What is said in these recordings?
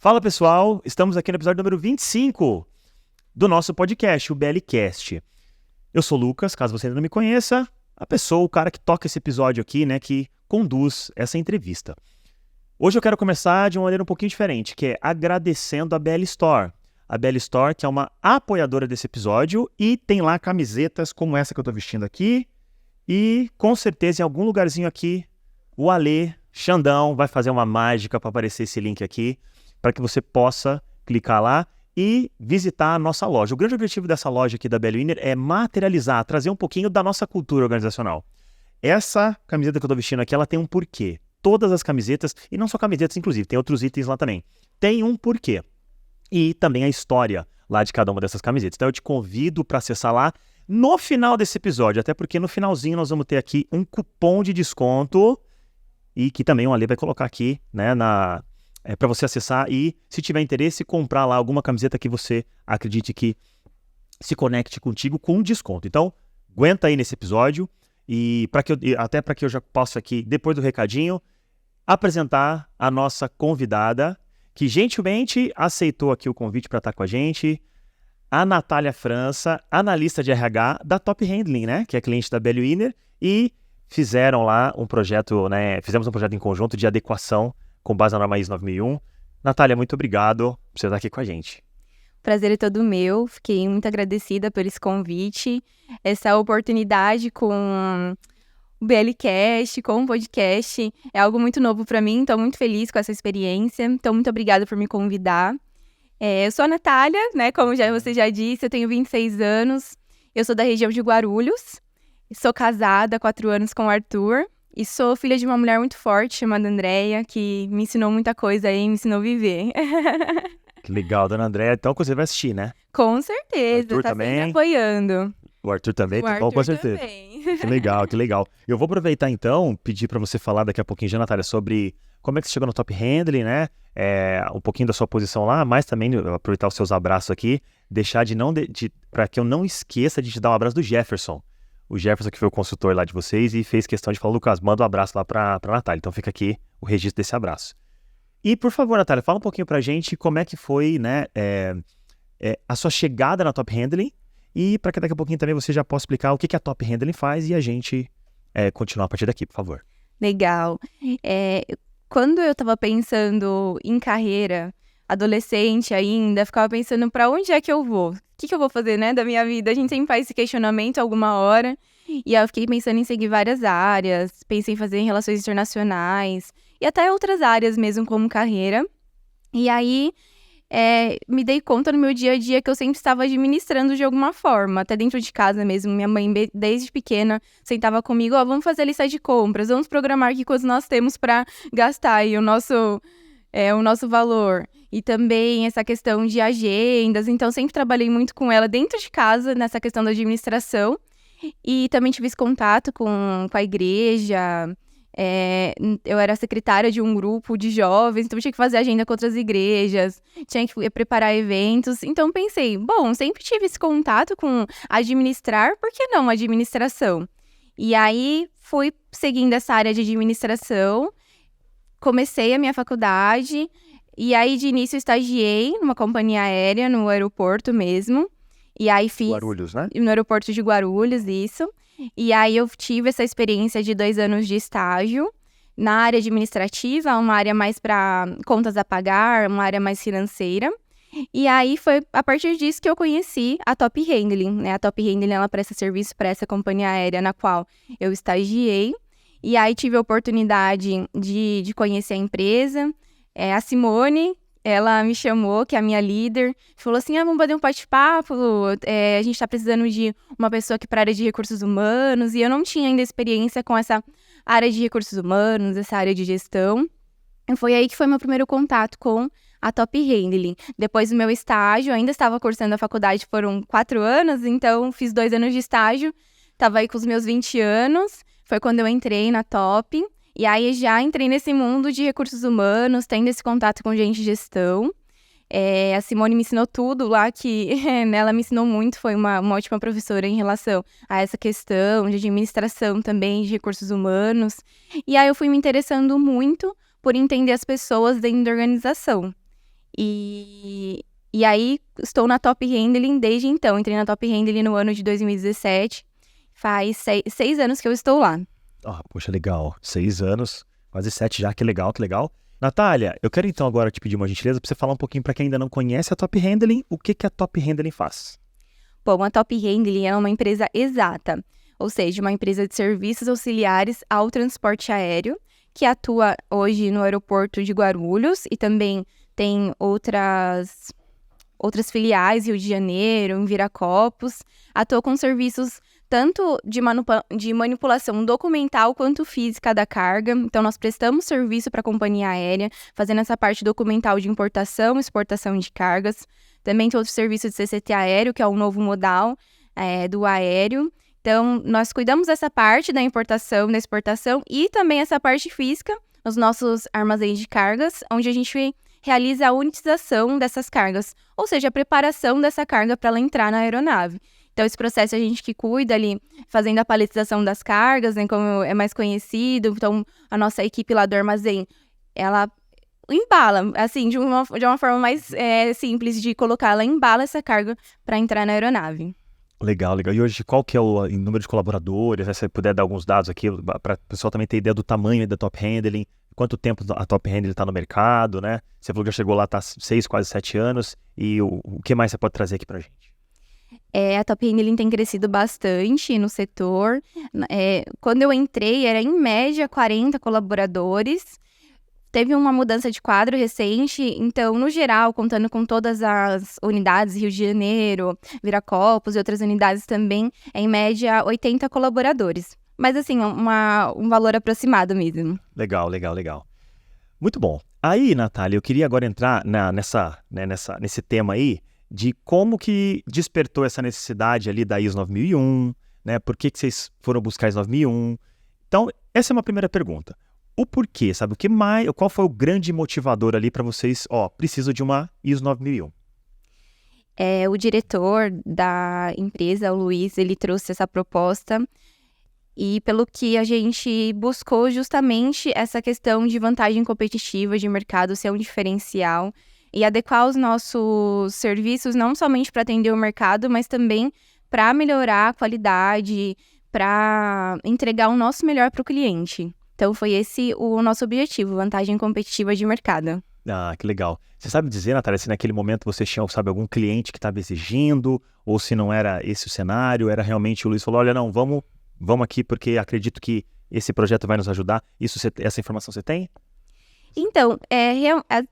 Fala pessoal, estamos aqui no episódio número 25 do nosso podcast, o BLcast. Eu sou o Lucas, caso você ainda não me conheça, o cara que toca esse episódio aqui, né, que conduz essa entrevista. Hoje eu quero começar de uma maneira um pouquinho diferente, que é agradecendo a BL Store. A BL Store, que é uma apoiadora desse episódio e tem lá camisetas como essa que eu tô vestindo aqui. E com certeza em algum lugarzinho aqui, o Alê Xandão vai fazer uma mágica para aparecer esse link aqui, para que você possa clicar lá e visitar a nossa loja. O grande objetivo dessa loja aqui da BL Winner é materializar, trazer um pouquinho da nossa cultura organizacional. Essa camiseta que eu estou vestindo aqui, ela tem um porquê. Todas as camisetas, e não só camisetas, inclusive, tem outros itens lá também. Tem um porquê. E também a história lá de cada uma dessas camisetas. Então eu te convido para acessar lá no final desse episódio, até porque no finalzinho nós vamos ter aqui um cupom de desconto e que também o Ale vai colocar aqui, né, para você acessar e, se tiver interesse, comprar lá alguma camiseta que você acredite que se conecte contigo com desconto. Então, aguenta aí nesse episódio e até para que eu já possa aqui, depois do recadinho, apresentar a nossa convidada, que gentilmente aceitou aqui o convite para estar com a gente, a Natália França, analista de RH da Top Handling, né, que é cliente da BL Winner, e fizeram lá um projeto, né, fizemos um projeto em conjunto de adequação com base na norma ISO 9001. Natália, muito obrigado por você estar aqui com a gente. Prazer é todo meu, fiquei muito agradecida por esse convite, essa oportunidade com o BLcast, com o podcast, é algo muito novo para mim, estou muito feliz com essa experiência, então muito obrigada por me convidar. Eu sou a Natália, né, como você já disse, eu tenho 26 anos, eu sou da região de Guarulhos, sou casada há 4 anos com o Arthur, e sou filha de uma mulher muito forte, chamada Andréia, que me ensinou muita coisa aí, me ensinou a viver. Que legal, dona Andréia. Então você vai assistir, né? Com certeza, Arthur tá também sempre apoiando. O Arthur também? O Tá bom, com Arthur certeza. também. Que legal, que legal. Eu vou aproveitar então, pedir para você falar daqui a pouquinho já, Natália, sobre como é que você chegou no Top Handling, né? Um pouquinho da sua posição lá, mas também aproveitar os seus abraços aqui, deixar para que eu não esqueça de te dar um abraço do Jefferson. O Jefferson que foi o consultor lá de vocês e fez questão de falar, Lucas, manda um abraço lá para Natália. Então fica aqui o registro desse abraço. E por favor, Natália, fala um pouquinho pra gente como é que foi, né, a sua chegada na Top Handling e para que daqui a pouquinho também você já possa explicar o que a Top Handling faz e a gente continuar a partir daqui, por favor. Legal. Quando eu tava pensando em carreira, adolescente ainda, ficava pensando pra onde é que eu vou? O que eu vou fazer, né, da minha vida? A gente sempre faz esse questionamento alguma hora. E aí eu fiquei pensando em seguir várias áreas, pensei em fazer em relações internacionais e até outras áreas mesmo como carreira. E aí me dei conta no meu dia a dia que eu sempre estava administrando de alguma forma, até dentro de casa mesmo. Minha mãe, desde pequena, sentava comigo, vamos fazer a lista de compras, vamos programar aqui quanto nós temos para gastar e o nosso valor. E também essa questão de agendas, então sempre trabalhei muito com ela dentro de casa, nessa questão da administração. E também tive esse contato com a igreja, eu era secretária de um grupo de jovens, então tinha que fazer agenda com outras igrejas, tinha que preparar eventos. Então pensei, bom, sempre tive esse contato com administrar, por que não administração? E aí fui seguindo essa área de administração, comecei a minha faculdade, e aí de início estagiei numa companhia aérea, no aeroporto mesmo. E aí fiz... Guarulhos, né? No aeroporto de Guarulhos, isso. E aí eu tive essa experiência de 2 anos de estágio na área administrativa, uma área mais para contas a pagar, uma área mais financeira. E aí foi a partir disso que eu conheci a Top Handling, né? A Top Handling, ela presta serviço para essa companhia aérea na qual eu estagiei. E aí tive a oportunidade de conhecer a empresa. A Simone, ela me chamou, que é a minha líder, falou assim, vamos bater um bate-papo, a gente tá precisando de uma pessoa aqui para a área de recursos humanos, e eu não tinha ainda experiência com essa área de recursos humanos, essa área de gestão. E foi aí que foi meu primeiro contato com a Top Handling. Depois do meu estágio, ainda estava cursando a faculdade, foram 4 anos, então fiz 2 anos de estágio, estava aí com os meus 20 anos, foi quando eu entrei na Top. E aí já entrei nesse mundo de recursos humanos, tendo esse contato com gente de gestão. A Simone me ensinou tudo lá, que ela me ensinou muito, foi uma ótima professora em relação a essa questão de administração também, de recursos humanos. E aí eu fui me interessando muito por entender as pessoas dentro da organização. E aí, estou na Top Handling desde então. Entrei na Top Handling no ano de 2017. Faz 6 anos que eu estou lá. Poxa, legal. 6 anos, quase 7 já, que legal, que legal. Natália, eu quero então agora te pedir uma gentileza para você falar um pouquinho para quem ainda não conhece a Top Handling, o que a Top Handling faz? Bom, a Top Handling é uma empresa exata, ou seja, uma empresa de serviços auxiliares ao transporte aéreo, que atua hoje no aeroporto de Guarulhos e também tem outras filiais, Rio de Janeiro, em Viracopos. Atua com serviços tanto de manipulação documental quanto física da carga. Então, nós prestamos serviço para a companhia aérea, fazendo essa parte documental de importação e exportação de cargas. Também tem outro serviço de CCT aéreo, que é o novo modal do aéreo. Então, nós cuidamos dessa parte da importação, da exportação e também essa parte física, nos nossos armazéns de cargas, onde a gente realiza a unitização dessas cargas, ou seja, a preparação dessa carga para ela entrar na aeronave. Então, esse processo a gente que cuida ali, fazendo a paletização das cargas, né, como é mais conhecido. Então, a nossa equipe lá do armazém, ela embala, assim, de uma forma mais simples de colocar, ela embala essa carga para entrar na aeronave. Legal, legal. E hoje, qual que é o número de colaboradores? Se você puder dar alguns dados aqui, para o pessoal também ter ideia do tamanho da Top Handling, quanto tempo a Top Handling está no mercado, né? Você falou que já chegou lá, está 6, quase 7 anos, e o que mais você pode trazer aqui para a gente? A Top Handling tem crescido bastante no setor. Quando eu entrei, era em média 40 colaboradores. Teve uma mudança de quadro recente, então, no geral, contando com todas as unidades, Rio de Janeiro, Viracopos e outras unidades também, é em média 80 colaboradores. Mas, assim, um valor aproximado mesmo. Legal, legal, legal. Muito bom. Aí, Natália, eu queria agora entrar nesse tema aí, de como que despertou essa necessidade ali da ISO 9001, né? Por que vocês foram buscar a ISO 9001? Então, essa é uma primeira pergunta. O porquê, sabe? Qual foi o grande motivador ali para vocês, preciso de uma ISO 9001? O diretor da empresa, o Luiz, ele trouxe essa proposta e pelo que a gente buscou justamente essa questão de vantagem competitiva de mercado ser um diferencial e adequar os nossos serviços não somente para atender o mercado, mas também para melhorar a qualidade, para entregar o nosso melhor para o cliente. Então, foi esse o nosso objetivo, vantagem competitiva de mercado. Que legal. Você sabe dizer, Natália, se naquele momento você tinha, algum cliente que estava exigindo, ou se não era esse o cenário, era realmente o Luiz falou, olha, não, vamos aqui porque acredito que esse projeto vai nos ajudar. Essa informação você tem? Então,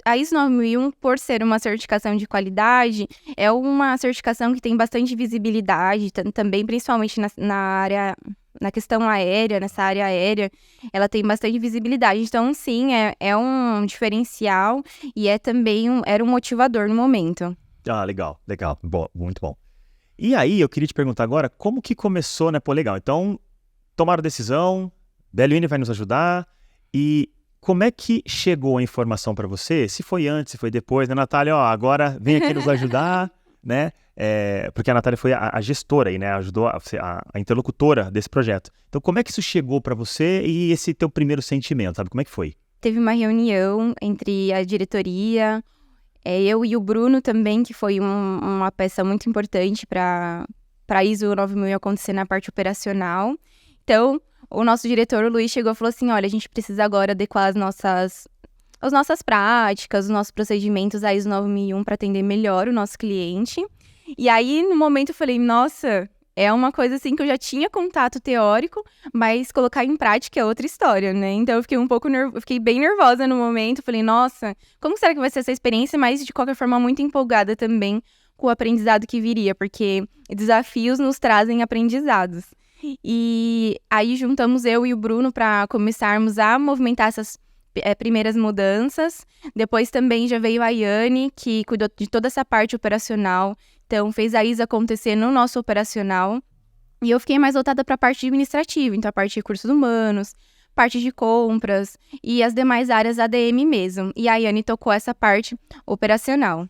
a ISO 9001, por ser uma certificação de qualidade, é uma certificação que tem bastante visibilidade, também principalmente na questão aérea, nessa área aérea, ela tem bastante visibilidade. Então, sim, é um diferencial e era um motivador no momento. Legal, legal. Bom, muito bom. E aí, eu queria te perguntar agora, como que começou, né? Pô, legal. Então, tomaram decisão, BLN vai nos ajudar. E como é que chegou a informação para você? Se foi antes, se foi depois, né, Natália? Agora vem aqui nos ajudar, né? Porque a Natália foi a gestora aí, né? Ajudou a interlocutora desse projeto. Então, como é que isso chegou para você e esse teu primeiro sentimento, sabe? Como é que foi? Teve uma reunião entre a diretoria, eu e o Bruno também, que foi uma peça muito importante para a ISO 9001 acontecer na parte operacional. Então, o nosso diretor, o Luiz, chegou e falou assim, olha, a gente precisa agora adequar as nossas práticas, os nossos procedimentos à ISO 9001 para atender melhor o nosso cliente. E aí, no momento, eu falei, nossa, é uma coisa assim que eu já tinha contato teórico, mas colocar em prática é outra história, né? Então, eu fiquei fiquei bem nervosa no momento. Falei, nossa, como será que vai ser essa experiência? Mas, de qualquer forma, muito empolgada também com o aprendizado que viria, porque desafios nos trazem aprendizados. E aí, juntamos eu e o Bruno para começarmos a movimentar essas primeiras mudanças. Depois também já veio a Yane, que cuidou de toda essa parte operacional. Então, fez a ISO acontecer no nosso operacional. E eu fiquei mais voltada para a parte administrativa. Então, a parte de recursos humanos, parte de compras e as demais áreas ADM mesmo. E a Yane tocou essa parte operacional.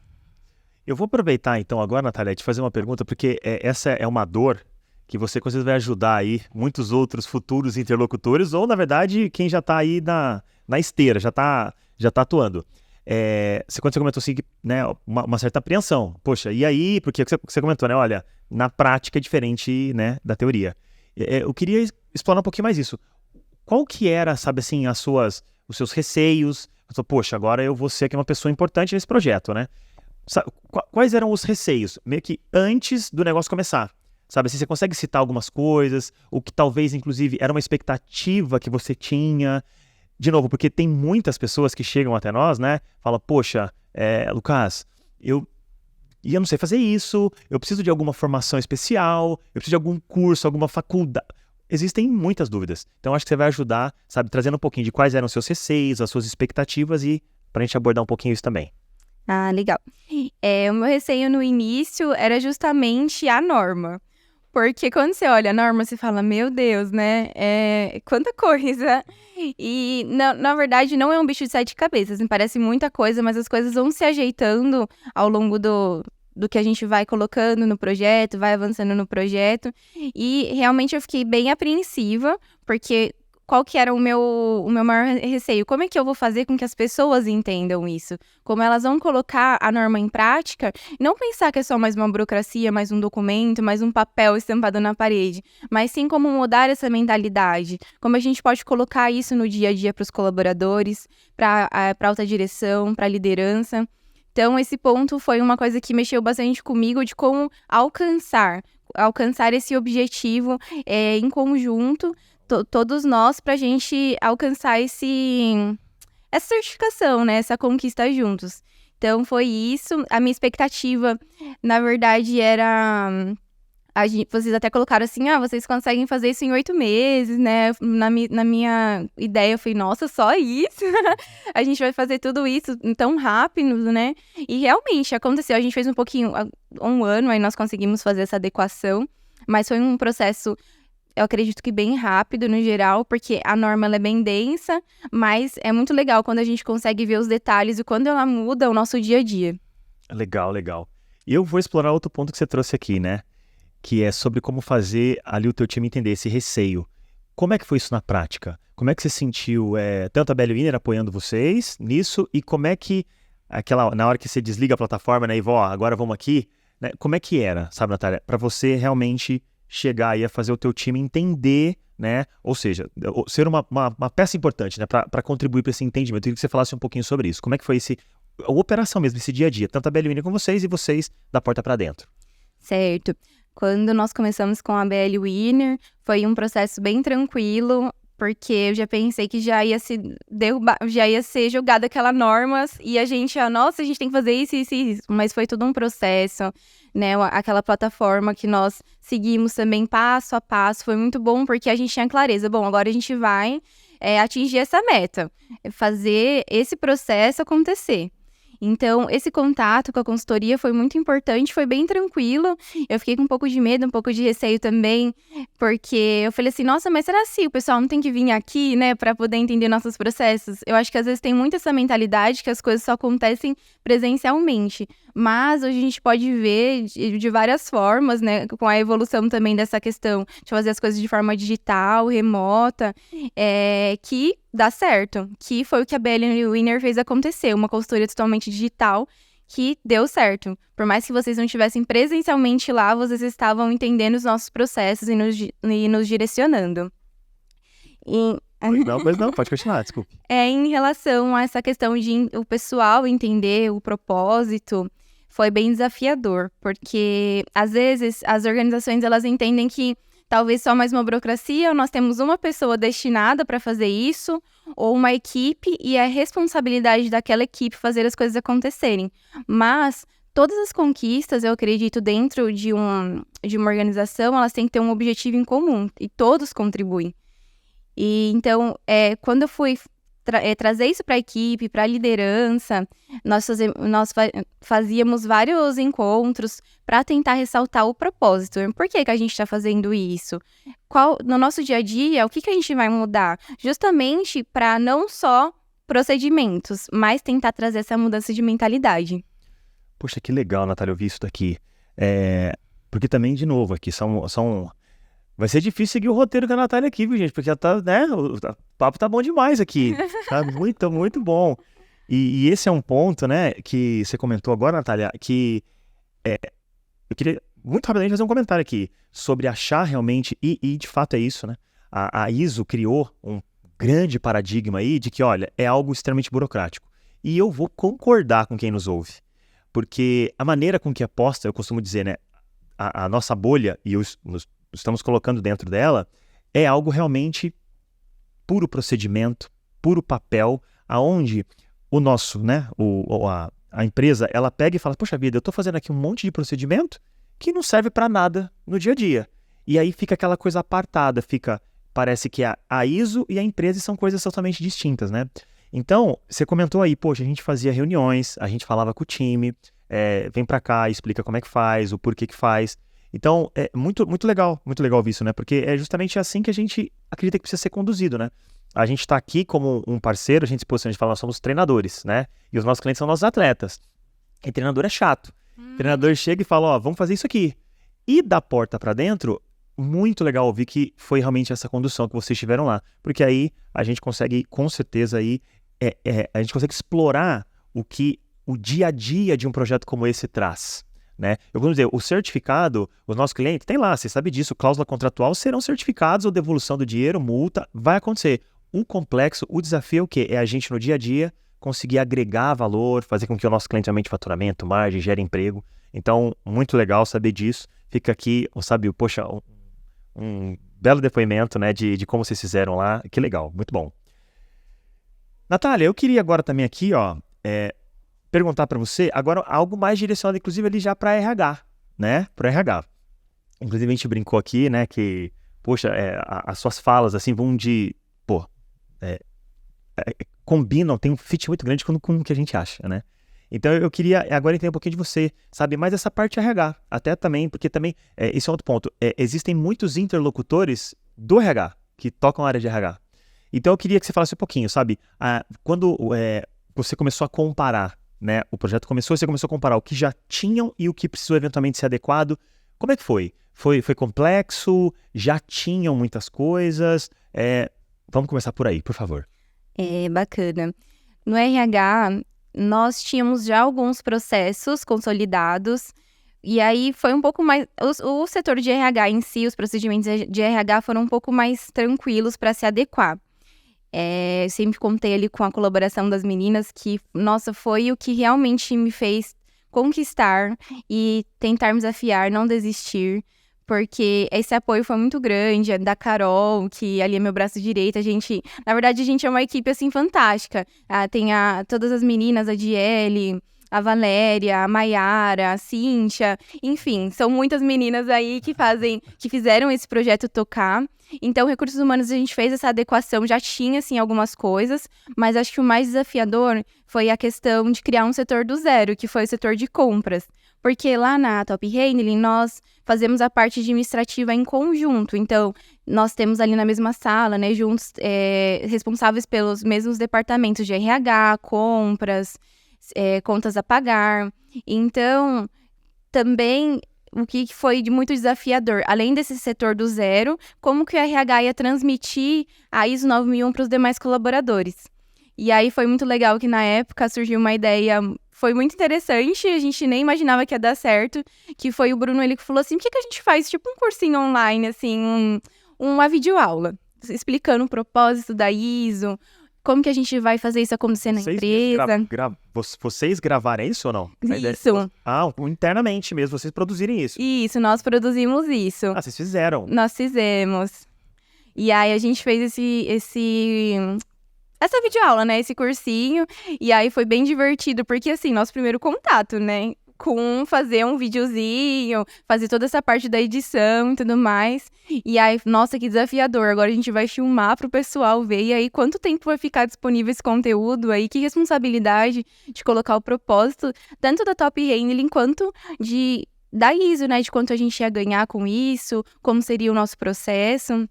Eu vou aproveitar, então, agora, Natália, te fazer uma pergunta, porque essa é uma dor que você, com certeza, vai ajudar aí muitos outros futuros interlocutores, ou, na verdade, quem já está aí na esteira, já tá atuando. quando você comentou assim, né, uma certa apreensão. Poxa, e aí? Porque você comentou, né? Olha, na prática é diferente, né, da teoria. Eu queria explorar um pouquinho mais isso. Qual que era, sabe assim, os seus receios? Poxa, agora eu vou ser aqui uma pessoa importante nesse projeto, né? Quais eram os receios, meio que antes do negócio começar? Sabe, assim, você consegue citar algumas coisas, o que talvez, inclusive, era uma expectativa que você tinha? De novo, porque tem muitas pessoas que chegam até nós, né? Fala, poxa, Lucas, eu não sei fazer isso, eu preciso de alguma formação especial, eu preciso de algum curso, alguma faculdade. Existem muitas dúvidas. Então, acho que você vai ajudar, sabe, trazendo um pouquinho de quais eram os seus receios, as suas expectativas e pra gente abordar um pouquinho isso também. Ah, legal. O meu receio no início era justamente a norma. Porque quando você olha a norma, você fala, meu Deus, né? Quanta coisa. E, na verdade, não é um bicho de 7 cabeças. Me parece muita coisa, mas as coisas vão se ajeitando ao longo do que a gente vai colocando no projeto, vai avançando no projeto. E, realmente, eu fiquei bem apreensiva, porque qual que era o meu maior receio? Como é que eu vou fazer com que as pessoas entendam isso? Como elas vão colocar a norma em prática? Não pensar que é só mais uma burocracia, mais um documento, mais um papel estampado na parede, mas sim como mudar essa mentalidade. Como a gente pode colocar isso no dia a dia para os colaboradores, para a alta direção, para a liderança. Então, esse ponto foi uma coisa que mexeu bastante comigo de como alcançar esse objetivo em conjunto, todos nós, pra gente alcançar essa certificação, né? Essa conquista juntos. Então, foi isso. A minha expectativa, na verdade, era... vocês até colocaram assim, vocês conseguem fazer isso em 8 meses, né? Na minha ideia, eu falei, nossa, só isso? A gente vai fazer tudo isso tão rápido, né? E realmente aconteceu. A gente fez um ano, aí nós conseguimos fazer essa adequação. Mas foi um processo, eu acredito que bem rápido no geral, porque a norma ela é bem densa, mas é muito legal quando a gente consegue ver os detalhes e quando ela muda o nosso dia a dia. Legal, legal. E eu vou explorar outro ponto que você trouxe aqui, né? Que é sobre como fazer ali o teu time entender esse receio. Como é que foi isso na prática? Como é que você sentiu tanto a Belly Winner apoiando vocês nisso e como é que, na hora que você desliga a plataforma, né, e agora vamos aqui, né, como é que era, sabe, Natália, para você realmente chegar aí a fazer o teu time entender, né, ou seja, ser uma peça importante, né, para contribuir para esse entendimento. Eu queria que você falasse um pouquinho sobre isso. Como é que foi a operação mesmo, esse dia a dia, tanto a Belly Winner com vocês e vocês da porta para dentro? Certo. Quando nós começamos com a BL Winner, foi um processo bem tranquilo, porque eu já pensei que já ia ser jogada aquela norma e a gente tem que fazer isso, isso e isso. Mas foi todo um processo, né? Aquela plataforma que nós seguimos também passo a passo, foi muito bom porque a gente tinha clareza. Bom, agora a gente vai atingir essa meta, fazer esse processo acontecer. Então, esse contato com a consultoria foi muito importante, foi bem tranquilo. Eu fiquei com um pouco de medo, um pouco de receio também, porque eu falei assim, nossa, mas será que o pessoal não tem que vir aqui, né, para poder entender nossos processos? Eu acho que às vezes tem muito essa mentalidade que as coisas só acontecem presencialmente. Mas hoje a gente pode ver de várias formas, né, com a evolução também dessa questão de fazer as coisas de forma digital, remota, que dá certo, que foi o que a BL Winner fez acontecer, uma consultoria totalmente digital que deu certo. Por mais que vocês não estivessem presencialmente lá, vocês estavam entendendo os nossos processos e nos direcionando. Pois não, pode continuar, desculpe. Em relação a essa questão de o pessoal entender o propósito, foi bem desafiador, porque às vezes as organizações elas entendem que talvez só mais uma burocracia, ou nós temos uma pessoa destinada para fazer isso, ou uma equipe, e é responsabilidade daquela equipe fazer as coisas acontecerem. Mas todas as conquistas, eu acredito, dentro de uma organização, elas têm que ter um objetivo em comum, e todos contribuem. E então, quando eu fui trazer isso para a equipe, para a liderança, nós fazíamos vários encontros para tentar ressaltar o propósito. Por que a gente está fazendo isso? No nosso dia a dia, o que a gente vai mudar? Justamente para não só procedimentos, mas tentar trazer essa mudança de mentalidade. Poxa, que legal, Natália, ouvir isso daqui. Porque também, de novo, aqui vai ser difícil seguir o roteiro da Natália aqui, viu, gente? Porque já tá, né? O papo tá bom demais aqui. Tá muito, muito bom. E esse é um ponto, né, que você comentou agora, Natália, que eu queria muito rapidamente fazer um comentário aqui sobre achar realmente, e de fato é isso, né? A ISO criou um grande paradigma aí de que, olha, é algo extremamente burocrático. E eu vou concordar com quem nos ouve, porque a maneira com que é posta, eu costumo dizer, né, a nossa bolha, e nos estamos colocando dentro dela, é algo realmente puro procedimento, puro papel, aonde o nosso, né, a empresa, ela pega e fala, poxa vida, eu estou fazendo aqui um monte de procedimento que não serve para nada no dia a dia. E aí fica aquela coisa apartada, parece que a ISO e a empresa são coisas totalmente distintas, né? Então, você comentou aí, poxa, a gente fazia reuniões, a gente falava com o time, vem para cá, explica como é que faz, o porquê que faz. Então, é muito legal ouvir isso, né? Porque é justamente assim que a gente acredita que precisa ser conduzido, né? A gente está aqui como um parceiro, a gente se posiciona, a gente fala, nós somos treinadores, né? E os nossos clientes são nossos atletas. E treinador é chato. Treinador chega e fala, ó, vamos fazer isso aqui. E da porta para dentro, muito legal ouvir que foi realmente essa condução que vocês tiveram lá. Porque aí a gente consegue, com certeza, aí, a gente consegue explorar o que o dia a dia de um projeto como esse traz. Né? Eu vou dizer, o certificado, os nossos clientes, tem lá, você sabe disso, cláusula contratual, serão certificados ou devolução do dinheiro, multa, vai acontecer. O complexo, o desafio é o quê? É a gente no dia a dia conseguir agregar valor, fazer com que o nosso cliente aumente faturamento, margem, gere emprego. Então, muito legal saber disso. Fica aqui, sabe, poxa, um belo depoimento, né, de como vocês fizeram lá. Que legal, muito bom. Natália, eu queria agora também aqui, ó, perguntar para você, agora algo mais direcionado, inclusive, ali já para RH, né, para RH. Inclusive, a gente brincou aqui, né, que, poxa, as suas falas, assim, vão de, combinam, tem um fit muito grande com o que a gente acha, né? Então eu queria agora entender um pouquinho de você, sabe, mais essa parte RH, até também, porque também, esse é outro ponto, existem muitos interlocutores do RH, que tocam a área de RH. Então eu queria que você falasse um pouquinho, sabe, quando você começou a comparar, né, o projeto começou, você começou a comparar o que já tinham e o que precisou eventualmente ser adequado, como é que foi? Foi complexo? Já tinham muitas coisas? Vamos começar por aí, por favor. Bacana. No RH, nós tínhamos já alguns processos consolidados, e aí foi um pouco mais... O setor de RH em si, os procedimentos de RH foram um pouco mais tranquilos para se adequar. Sempre contei ali com a colaboração das meninas que, nossa, foi o que realmente me fez conquistar e tentar me desafiar, não desistir. Porque esse apoio foi muito grande, da Carol, que ali é meu braço direito, na verdade, a gente é uma equipe, assim, fantástica. Tem todas as meninas, a Diele, a Valéria, a Maiara, a Cíntia, enfim, são muitas meninas aí que fizeram esse projeto tocar. Então, Recursos Humanos, a gente fez essa adequação, já tinha, assim, algumas coisas, mas acho que o mais desafiador foi a questão de criar um setor do zero, que foi o setor de compras. Porque lá na Top Handling, nós fazemos a parte administrativa em conjunto. Então, nós temos ali na mesma sala, né, juntos, responsáveis pelos mesmos departamentos de RH, compras, contas a pagar. Então, também, o que foi muito desafiador, além desse setor do zero, como que o RH ia transmitir a ISO 9001 para os demais colaboradores. E aí foi muito legal que na época surgiu uma ideia, foi muito interessante, a gente nem imaginava que ia dar certo, que foi o Bruno, ele que falou assim, por que a gente faz tipo um cursinho online, assim, uma videoaula, explicando o propósito da ISO, como que a gente vai fazer isso acontecer na empresa. Vocês gravarem isso ou não? Isso. Internamente mesmo, vocês produzirem isso. Isso, nós produzimos isso. Vocês fizeram. Nós fizemos. E aí a gente fez essa videoaula, né, esse cursinho, e aí foi bem divertido, porque assim, nosso primeiro contato, né, com fazer um videozinho, fazer toda essa parte da edição e tudo mais, e aí, nossa, que desafiador, agora a gente vai filmar pro pessoal ver, e aí quanto tempo vai ficar disponível esse conteúdo aí, que responsabilidade de colocar o propósito, tanto da Top Handling quanto da ISO, né, de quanto a gente ia ganhar com isso, como seria o nosso processo.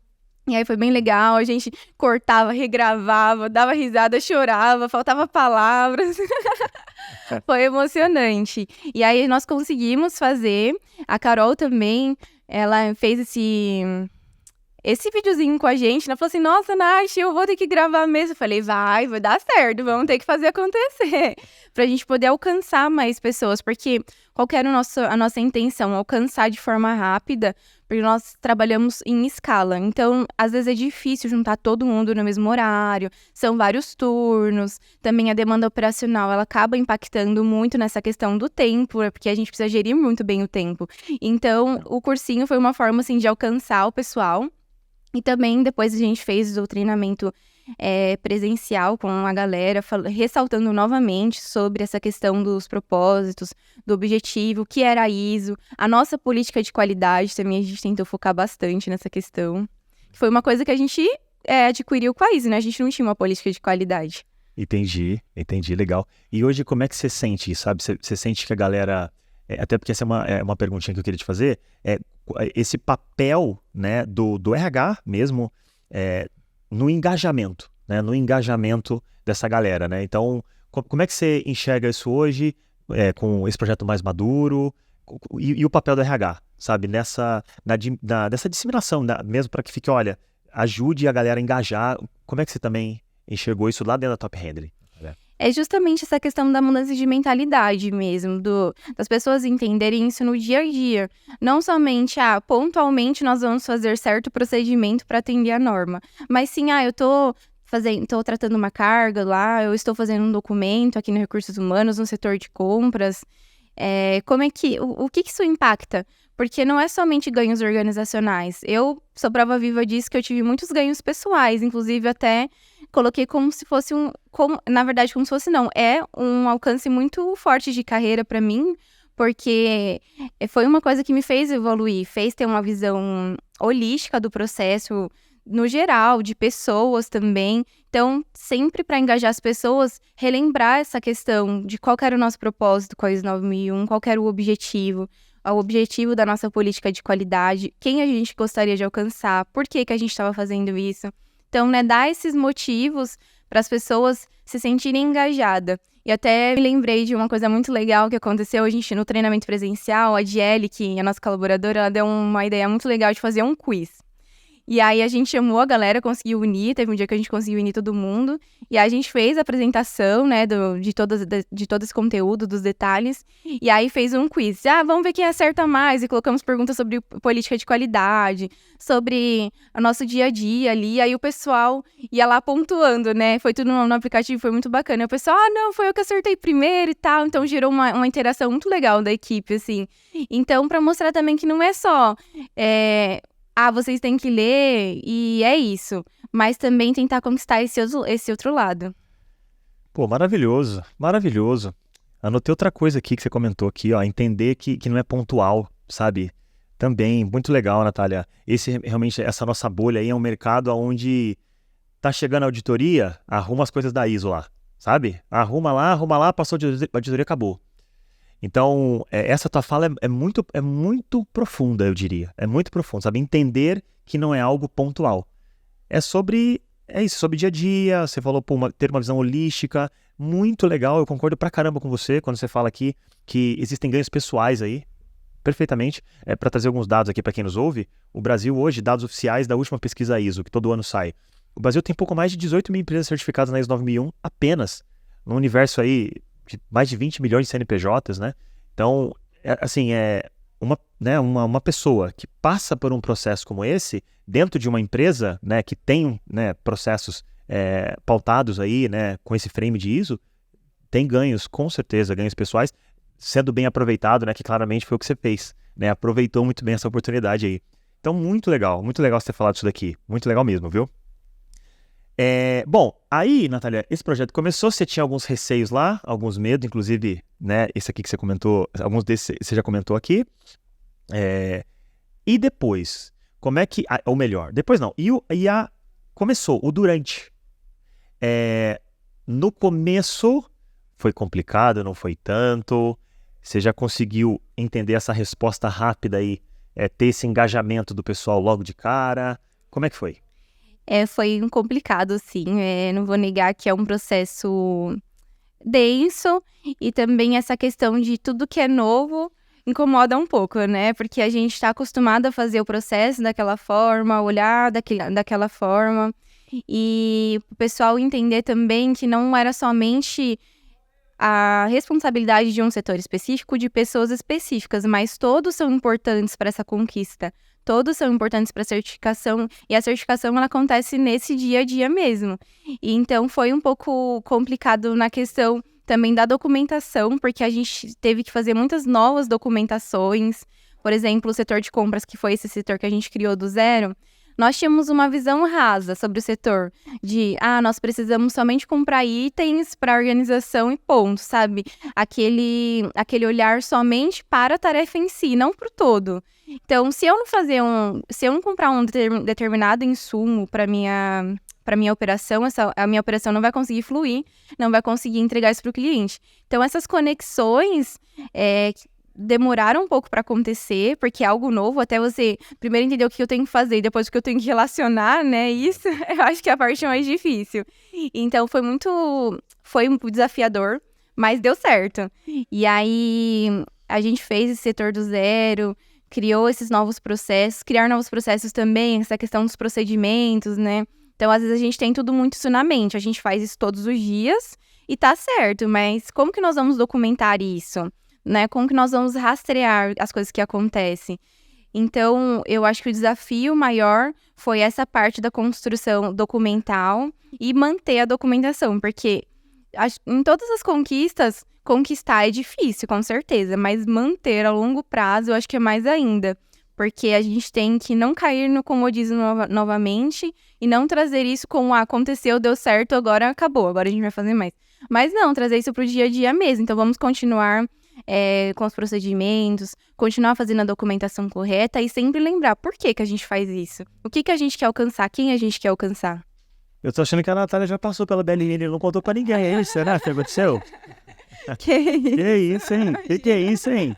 E aí foi bem legal, a gente cortava, regravava, dava risada, chorava, faltava palavras. Foi emocionante. E aí nós conseguimos fazer, a Carol também, ela fez esse videozinho com a gente, ela falou assim, nossa, Nath, eu vou ter que gravar mesmo. Eu falei, vai dar certo, vamos ter que fazer acontecer. Pra gente poder alcançar mais pessoas, porque qual que era a nossa intenção? Alcançar de forma rápida, porque nós trabalhamos em escala. Então, às vezes é difícil juntar todo mundo no mesmo horário, são vários turnos. Também a demanda operacional, ela acaba impactando muito nessa questão do tempo, porque a gente precisa gerir muito bem o tempo. Então, o cursinho foi uma forma, assim, de alcançar o pessoal. E também depois a gente fez o treinamento presencial com a galera, ressaltando novamente sobre essa questão dos propósitos, do objetivo, o que era a ISO, a nossa política de qualidade também a gente tentou focar bastante nessa questão. Foi uma coisa que a gente adquiriu com a ISO, né? A gente não tinha uma política de qualidade. Entendi, legal. E hoje como é que você sente, sabe? Você sente que a galera... até porque essa é uma perguntinha que eu queria te fazer, esse papel, né, do RH mesmo no engajamento, né, no engajamento dessa galera, né? Então, como é que você enxerga isso hoje, com esse projeto mais maduro, e o papel do RH, sabe? Nessa disseminação, mesmo para que fique, olha, ajude a galera a engajar. Como é que você também enxergou isso lá dentro da Top Handling? É justamente essa questão da mudança de mentalidade mesmo, das pessoas entenderem isso no dia a dia. Não somente, pontualmente nós vamos fazer certo procedimento para atender a norma. Mas sim, eu tô tratando uma carga lá, eu estou fazendo um documento aqui no Recursos Humanos, no setor de compras. Como é que, o que isso impacta? Porque não é somente ganhos organizacionais. Eu sou prova viva disso, que eu tive muitos ganhos pessoais, inclusive até coloquei como se fosse na verdade, como se fosse não, é um alcance muito forte de carreira para mim, porque foi uma coisa que me fez evoluir, fez ter uma visão holística do processo, no geral, de pessoas também. Então, sempre para engajar as pessoas, relembrar essa questão de qual era o nosso propósito com a ISO 9001, qual era o objetivo da nossa política de qualidade, quem a gente gostaria de alcançar, por que a gente estava fazendo isso. Então, né, dar esses motivos para as pessoas se sentirem engajadas. E até me lembrei de uma coisa muito legal que aconteceu a gente no treinamento presencial, a Diele, que é a nossa colaboradora, ela deu uma ideia muito legal de fazer um quiz. E aí a gente chamou a galera, conseguiu unir, teve um dia que a gente conseguiu unir todo mundo. E aí a gente fez a apresentação, né, de todo esse conteúdo, dos detalhes. E aí fez um quiz. Vamos ver quem acerta mais. E colocamos perguntas sobre política de qualidade, sobre o nosso dia a dia ali. E aí o pessoal ia lá pontuando, né? Foi tudo no aplicativo, foi muito bacana. E o pessoal, não, foi eu que acertei primeiro e tal. Então gerou uma interação muito legal da equipe, assim. Então, para mostrar também que não é só... vocês têm que ler e é isso. Mas também tentar conquistar esse outro lado. Pô, maravilhoso. Anotei outra coisa aqui que você comentou aqui, ó. Entender que não é pontual, sabe? Também, muito legal, Natália. Realmente, essa nossa bolha aí é um mercado onde tá chegando a auditoria, arruma as coisas da ISO lá, sabe? Arruma lá, passou a auditoria, acabou. Então, essa tua fala é muito profunda, eu diria. É muito profunda, sabe? Entender que não é algo pontual. É sobre dia a dia, você falou, ter uma visão holística, muito legal, eu concordo pra caramba com você quando você fala aqui que existem ganhos pessoais aí, perfeitamente. Para trazer alguns dados aqui para quem nos ouve, o Brasil hoje, dados oficiais da última pesquisa ISO, que todo ano sai, o Brasil tem pouco mais de 18 mil empresas certificadas na ISO 9001 apenas, no universo aí de mais de 20 milhões de CNPJs, né? Então, uma pessoa que passa por um processo como esse, dentro de uma empresa, né, que tem, né, processos pautados aí, né, com esse frame de ISO, tem ganhos, com certeza, ganhos pessoais, sendo bem aproveitado, né, que claramente foi o que você fez, né? Aproveitou muito bem essa oportunidade aí. Então, muito legal você ter falado isso daqui. Muito legal mesmo, viu? Bom, aí, Natália, esse projeto começou, você tinha alguns receios lá, alguns medos, inclusive, né, esse aqui que você comentou, alguns desses você já comentou aqui. E depois, como é que... ou melhor, depois não, começou, o durante. No começo, foi complicado, não foi tanto? Você já conseguiu entender essa resposta rápida aí, ter esse engajamento do pessoal logo de cara? Como é que foi? Foi complicado, sim. Não vou negar que é um processo denso. E também essa questão de tudo que é novo, incomoda um pouco, né? Porque a gente está acostumado a fazer o processo daquela forma, olhar daquela forma. E o pessoal entender também que não era somente a responsabilidade de um setor específico, de pessoas específicas, mas todos são importantes para essa conquista. Todos são importantes para a certificação, e a certificação ela acontece nesse dia a dia mesmo. E então foi um pouco complicado na questão também da documentação, porque a gente teve que fazer muitas novas documentações. Por exemplo, o setor de compras, que foi esse setor que a gente criou do zero, nós tínhamos uma visão rasa sobre o setor, de, nós precisamos somente comprar itens para organização e ponto, sabe? Aquele olhar somente para a tarefa em si, não para o todo. Então, se eu não comprar um determinado insumo para minha operação, a minha operação não vai conseguir fluir, não vai conseguir entregar isso para o cliente. Então, essas conexões demoraram um pouco para acontecer, porque é algo novo, até você primeiro entender o que eu tenho que fazer e depois o que eu tenho que relacionar, né? Isso eu acho que é a parte mais difícil. Então, foi um desafiador, mas deu certo. E aí, a gente fez esse setor do zero, criou esses novos processos, criar novos processos também, essa questão dos procedimentos, né? Então, às vezes, a gente tem tudo muito isso na mente, a gente faz isso todos os dias e tá certo, mas como que nós vamos documentar isso? Né? Como que nós vamos rastrear as coisas que acontecem? Então, eu acho que o desafio maior foi essa parte da construção documental e manter a documentação, porque em todas as conquistas, conquistar é difícil, com certeza, mas manter a longo prazo eu acho que é mais ainda, porque a gente tem que não cair no comodismo novamente e não trazer isso como aconteceu, deu certo, agora acabou, agora a gente vai fazer mais. Mas não, trazer isso para o dia a dia mesmo, então vamos continuar com os procedimentos, continuar fazendo a documentação correta e sempre lembrar por que a gente faz isso. O que a gente quer alcançar, quem a gente quer alcançar. Eu tô achando que a Natália já passou pela BLN e não contou pra ninguém, é isso, será que aconteceu? Que isso, hein? Que é isso, hein?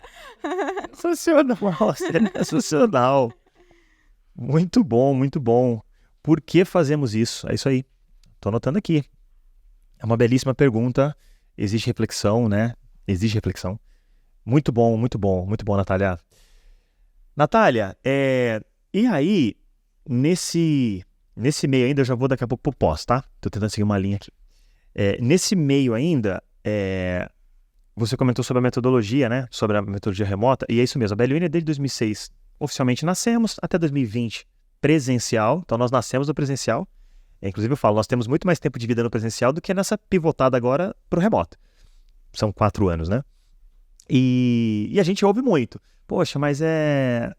Sensacional. Muito bom, muito bom. Por que fazemos isso? É isso aí. Tô anotando aqui. É uma belíssima pergunta. Existe reflexão, né? Existe reflexão. Muito bom, Natália. Natália, e aí, nesse meio ainda, eu já vou daqui a pouco pro pós, tá? Tô tentando seguir uma linha aqui. Nesse meio ainda, você comentou sobre a metodologia, né? Sobre a metodologia remota, e é isso mesmo. A BLUN é desde 2006. Oficialmente nascemos, até 2020 presencial. Então, nós nascemos no presencial. Inclusive, eu falo, nós temos muito mais tempo de vida no presencial do que nessa pivotada agora pro remoto. São 4 anos, né? E a gente ouve muito. Poxa, mas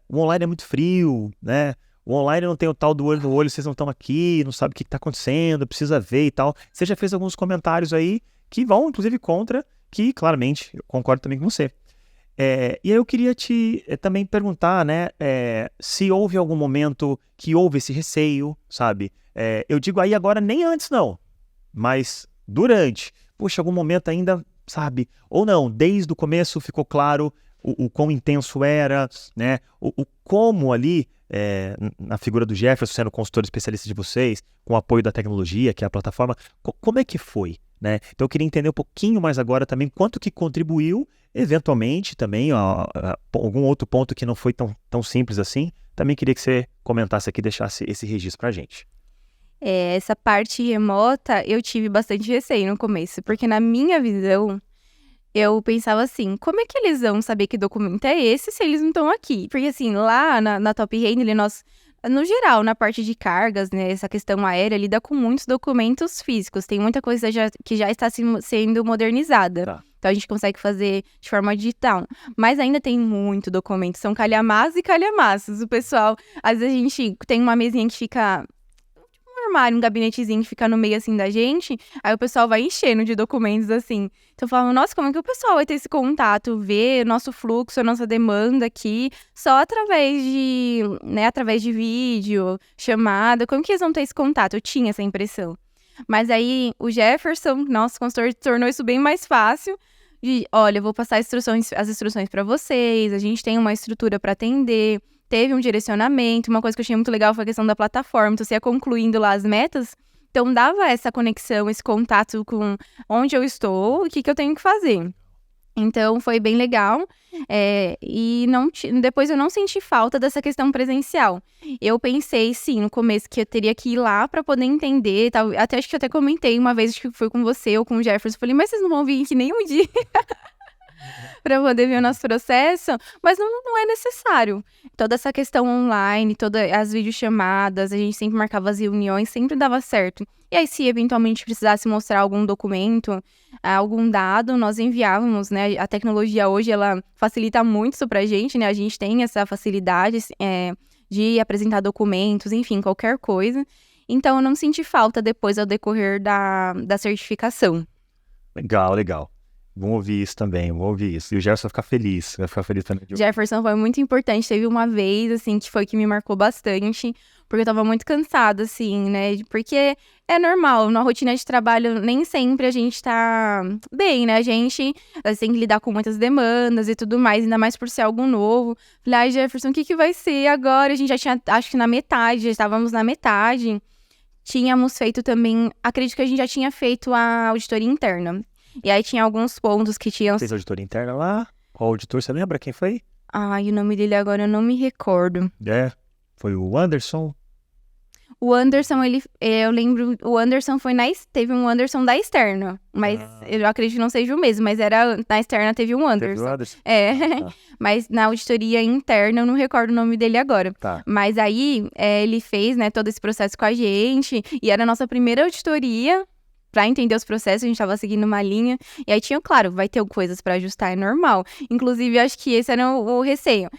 o online é muito frio, né? O online não tem o tal do olho no olho, vocês não estão aqui, não sabem o que está acontecendo, precisa ver e tal. Você já fez alguns comentários aí que vão, inclusive, contra, que, claramente, eu concordo também com você. E aí eu queria te também perguntar, né, se houve algum momento que houve esse receio, sabe? Eu digo aí agora nem antes não, mas durante. Puxa, algum momento ainda, sabe? Ou não, desde o começo ficou claro o quão intenso era, né? O como ali, na figura do Jefferson, sendo consultor especialista de vocês, com o apoio da tecnologia, que é a plataforma, como é que foi, né? Então eu queria entender um pouquinho mais agora também quanto que contribuiu, eventualmente também, algum outro ponto que não foi tão simples assim, também queria que você comentasse aqui, deixasse esse registro pra gente. Essa parte remota, eu tive bastante receio no começo, porque na minha visão, eu pensava assim, como é que eles vão saber que documento é esse se eles não estão aqui? Porque assim, lá na Top Handle, nós, no geral, na parte de cargas, né, essa questão aérea lida com muitos documentos físicos, tem muita coisa que já está sendo modernizada. Tá. Então a gente consegue fazer de forma digital, mas ainda tem muito documento, são calhamaços e calhamaços. O pessoal, às vezes a gente tem uma mesinha que fica... armário, um gabinetezinho que fica no meio, assim, da gente, aí o pessoal vai enchendo de documentos, assim. Então, eu falava, nossa, como é que o pessoal vai ter esse contato, ver nosso fluxo, a nossa demanda aqui, só através de vídeo, chamada, como que eles vão ter esse contato? Eu tinha essa impressão. Mas aí, o Jefferson, nosso consultor, tornou isso bem mais fácil, de, olha, eu vou passar as instruções para vocês, a gente tem uma estrutura para atender, teve um direcionamento, uma coisa que eu achei muito legal foi a questão da plataforma, então você ia concluindo lá as metas, então dava essa conexão, esse contato com onde eu estou e o que eu tenho que fazer. Então, foi bem legal. E depois eu não senti falta dessa questão presencial. Eu pensei, sim, no começo que eu teria que ir lá para poder entender. Tal. Até acho que eu até comentei uma vez, acho que fui com você ou com o Jefferson. Falei, mas vocês não vão vir aqui nenhum dia para poder ver o nosso processo? Mas não é necessário. Toda essa questão online, todas as videochamadas, a gente sempre marcava as reuniões, sempre dava certo. E aí, se eventualmente precisasse mostrar algum documento, algum dado, nós enviávamos, né? A tecnologia hoje, ela facilita muito isso pra gente, né? A gente tem essa facilidade de apresentar documentos, enfim, qualquer coisa. Então, eu não senti falta depois ao decorrer da certificação. Legal, legal. Vamos ouvir isso também, vamos ouvir isso. E o Jefferson vai ficar feliz também. Jefferson foi muito importante. Teve uma vez, assim, que foi que me marcou bastante, porque eu tava muito cansada, assim, né? Porque é normal, na rotina de trabalho, nem sempre a gente tá bem, né? A gente tem que lidar com muitas demandas e tudo mais, ainda mais por ser algo novo. Falei, ai, Jefferson, o que vai ser agora? A gente já tinha, acho que na metade, já estávamos na metade. Tínhamos feito também, acredito que a gente já tinha feito a auditoria interna. E aí tinha alguns pontos que tinham... Fez auditoria interna lá? Qual auditor, você lembra quem foi? Ai, o nome dele agora eu não me recordo. Foi o Anderson. O Anderson, eu lembro, o Anderson teve um Anderson da externa, mas eu acredito que não seja o mesmo, mas na externa teve um Anderson. Teve o Anderson? Tá. Mas na auditoria interna eu não recordo o nome dele agora. Tá. Mas aí ele fez, né, todo esse processo com a gente, e era a nossa primeira auditoria. Pra entender os processos, a gente tava seguindo uma linha. E aí tinha, claro, vai ter coisas pra ajustar, é normal. Inclusive, acho que esse era o receio.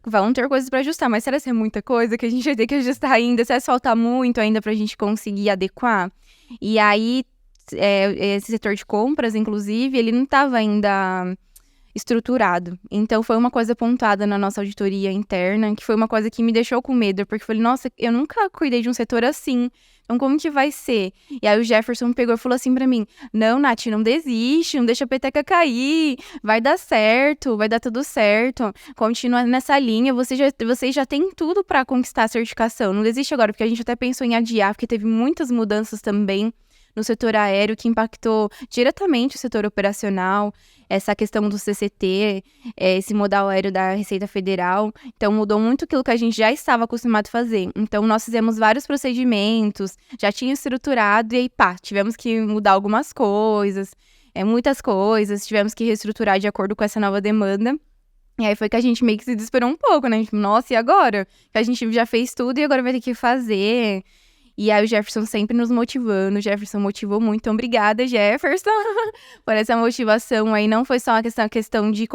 Vão ter coisas pra ajustar, mas será que é muita coisa que a gente vai ter que ajustar ainda? Será que falta muito ainda pra gente conseguir adequar? E aí, esse setor de compras, inclusive, ele não tava ainda estruturado. Então, foi uma coisa pontuada na nossa auditoria interna, que foi uma coisa que me deixou com medo, porque eu falei, nossa, eu nunca cuidei de um setor assim. Então, como que vai ser? E aí, o Jefferson pegou e falou assim pra mim, não, Nath, não desiste, não deixa a peteca cair, vai dar certo, vai dar tudo certo, continua nessa linha, vocês já têm tudo pra conquistar a certificação, não desiste agora, porque a gente até pensou em adiar, porque teve muitas mudanças também no setor aéreo, que impactou diretamente o setor operacional, essa questão do CCT, esse modal aéreo da Receita Federal. Então, mudou muito aquilo que a gente já estava acostumado a fazer. Então, nós fizemos vários procedimentos, já tinha estruturado, e aí, tivemos que mudar algumas coisas, muitas coisas, tivemos que reestruturar de acordo com essa nova demanda. E aí foi que a gente meio que se desesperou um pouco, né? Tipo, nossa, e agora? Que a gente já fez tudo e agora vai ter que fazer... E aí o Jefferson sempre nos motivando, o Jefferson motivou muito, então obrigada, Jefferson, por essa motivação aí. Não foi só uma questão de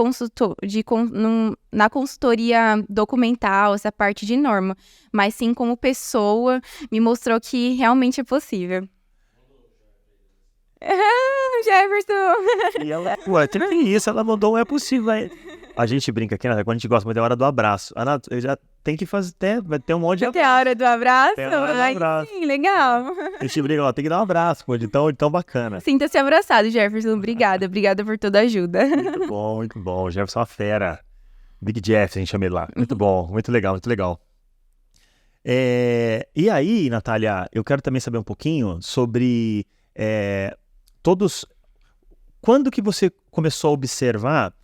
na consultoria documental, essa parte de norma, mas sim como pessoa, me mostrou que realmente é possível. Jefferson! E ela, tem isso, ela mandou um é possível. A gente brinca aqui, né? Quando a gente gosta, mas é hora do abraço. Ana, eu já tem que fazer, vai ter um monte de abraço. Tem a hora do abraço? Tem a hora do abraço. Sim, legal. A gente brinca, tem que dar um abraço, pô, de tão bacana. Sinta-se abraçado, Jefferson. Obrigada por toda a ajuda. Muito bom, muito bom. O Jefferson é uma fera. Big Jeff, a gente chama ele lá. Muito bom, muito legal, muito legal. E aí, Natália, eu quero também saber um pouquinho sobre quando que você começou a observar